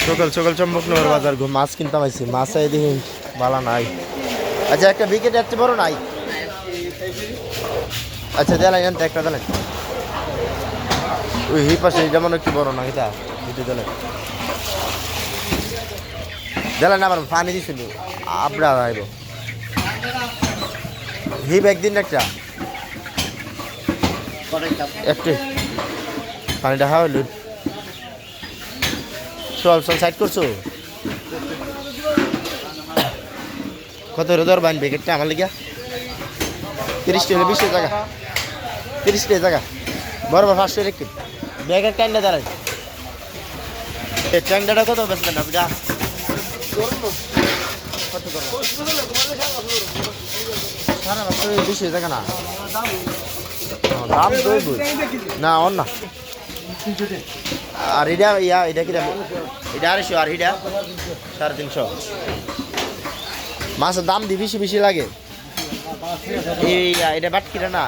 সকাল সকাল চম্পকনগর বাজার মাছ কিনতে পাইছি মাছ চাই দেখি ভালো নাই। আচ্ছা একটা বিকেট এত বড় নাই। আচ্ছা দেলাই আনতে একটা দেলেন ওই হি পাশে যেমন একটু বড় না এটা এটা দেলেন দেলেন আমার পানি দিছিল আবড়া আইব হিপ একদিন একটা একটু পানিটা হাওয়া লুট চল চল সাইড করছো কত দর বাইন ব্যাকেটটা আমার লিগা 30 টাকা 20 টাকা 30 টাকা বরাবর 500 রেখে ব্যাগের টাইনটা দাঁড়াই এই ট্যাংটাটা কত বেচলেন আপনি কত করো সারা বছর 20 টাকা না দাম দইব না অন না আর এটা ইয়া এটা কি এটা 250 আর এটা 350 মাছের দাম দিয়ে বেশি বেশি লাগে এই এটা বাটকিটা না 180